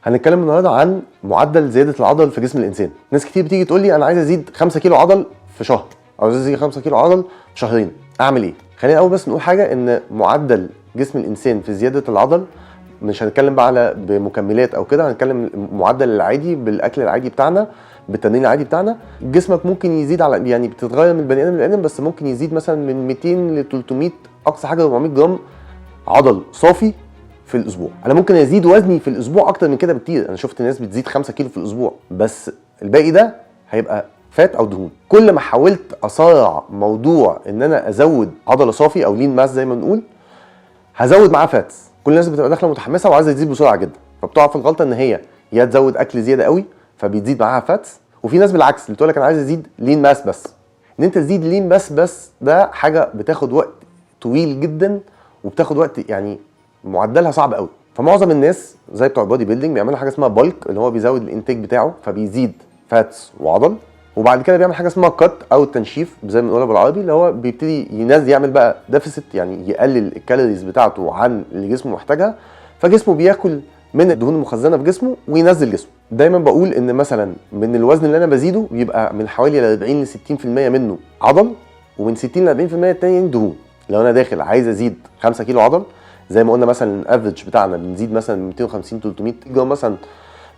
هنتكلم النهارده عن معدل زياده العضل في جسم الانسان. ناس كتير بتيجي تقول لي انا عايز ازيد 5 كيلو عضل في شهر، او عايز ازيد 5 كيلو عضل في شهرين، اعمل ايه؟ خلينا اول بس نقول حاجه، ان معدل جسم الانسان في زياده العضل مش هنتكلم بقى على بمكملات او كده، هنتكلم المعدل العادي بالاكل العادي بتاعنا، بالتمرين العادي بتاعنا. جسمك ممكن يزيد على، يعني بتتغير من بني ادم لبني ادم، بس ممكن يزيد مثلا من 200 ل 300 اقصى حاجه 400 جرام عضل صافي في الاسبوع. انا ممكن ازيد وزني في الاسبوع اكتر من كده بكتير، انا شفت ناس بتزيد 5 كيلو في الاسبوع، بس الباقي ده هيبقى فات او دهون. كل ما حاولت اصارع موضوع ان انا ازود عضله صافي او لين ماس زي ما بنقول، هزود معاه فاتس. كل الناس بتبقى داخله متحمسه وعايزه تزيد بسرعه جدا، فبتقع في الغلطه ان هي يا تزود اكل زياده قوي فبيزيد معاها فاتس، وفي ناس بالعكس اللي بتقول لك انا عايز ازيد لين ماس بس. ان انت تزيد لين بس ده حاجه بتاخد وقت طويل جدا، وبتاخد وقت يعني معدلها صعب قوي. فمعظم الناس زي بتوع البودي بيلدينج بيعملوا حاجه اسمها بالك، اللي هو بيزود الانتاج بتاعه فبيزيد فاتس وعضل، وبعد كده بيعمل حاجه اسمها كات او التنشيف زي ما بنقولها بالعربي، اللي هو بيبتدي ينزل يعمل بقى ديفيسيت، يعني يقلل الكالوريز بتاعته عن اللي جسمه محتاجها، فجسمه بياكل من الدهون المخزنه في جسمه وينزل جسمه. دايما بقول ان مثلا من الوزن اللي انا بزيده بيبقى من حوالي 40 ل 60% منه عضل، ومن 60 ل 40% التانيين دهون. لو انا داخل عايز ازيد 5 كيلو عضل، زي ما قلنا مثلا الافريج بتاعنا بنزيد مثلا 250 300 جرام مثلا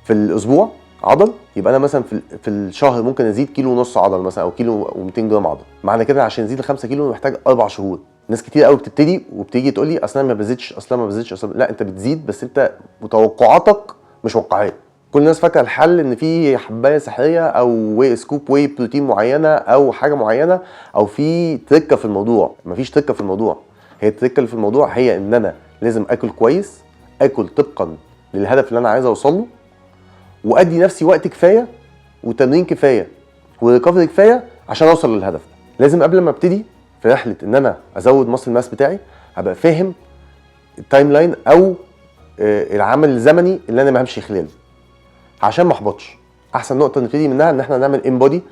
في الاسبوع عضل، يبقى انا مثلا في الشهر ممكن ازيد كيلو ونص عضل مثلا، او كيلو و200 جرام عضل. معنى كده عشان ازيد ال 5 كيلو محتاج 4 شهور. ناس كتير قوي بتبتدي وبتيجي تقول لي اصلا ما بزيدش، لا انت بتزيد، بس انت متوقعاتك مش واقعيه. كل الناس فاكره الحل ان في حبايه سحريه او واي سكوب واي بروتين معينه او حاجه معينه، او في تركه في الموضوع. مفيش تركه في الموضوع. هي التركه اللي في الموضوع هي ان انا لازم اكل كويس، اكل طبقا للهدف اللي انا عايز اوصل له، وادي نفسي وقت كفايه وتمرين كفايه وريكفري كفايه عشان اوصل للهدف ده. لازم قبل ما ابتدي في رحله ان انا ازود ماسل ماس بتاعي ابقى فاهم التايم لاين او العمل الزمني اللي انا همشي خلاله عشان ما احبطش. احسن نقطه نبتدي منها ان احنا نعمل انبودي،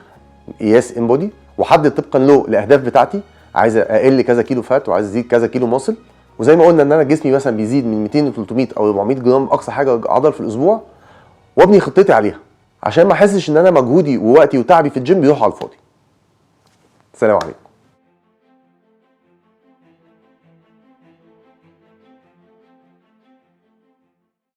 قياس انبودي، واحدد طبقا له الاهداف بتاعتي، عايز اقل كذا كيلو فات وعايز ازيد كذا كيلو ماسل. وزي ما قلنا ان انا جسمي مثلا بيزيد من 200 ل 300 او 400 جرام اقصى حاجه عضل في الاسبوع، وابني خطتي عليها عشان ما احسش ان انا مجهودي ووقتي وتعبي في الجيم بيروح على الفاضي. سلام عليكم.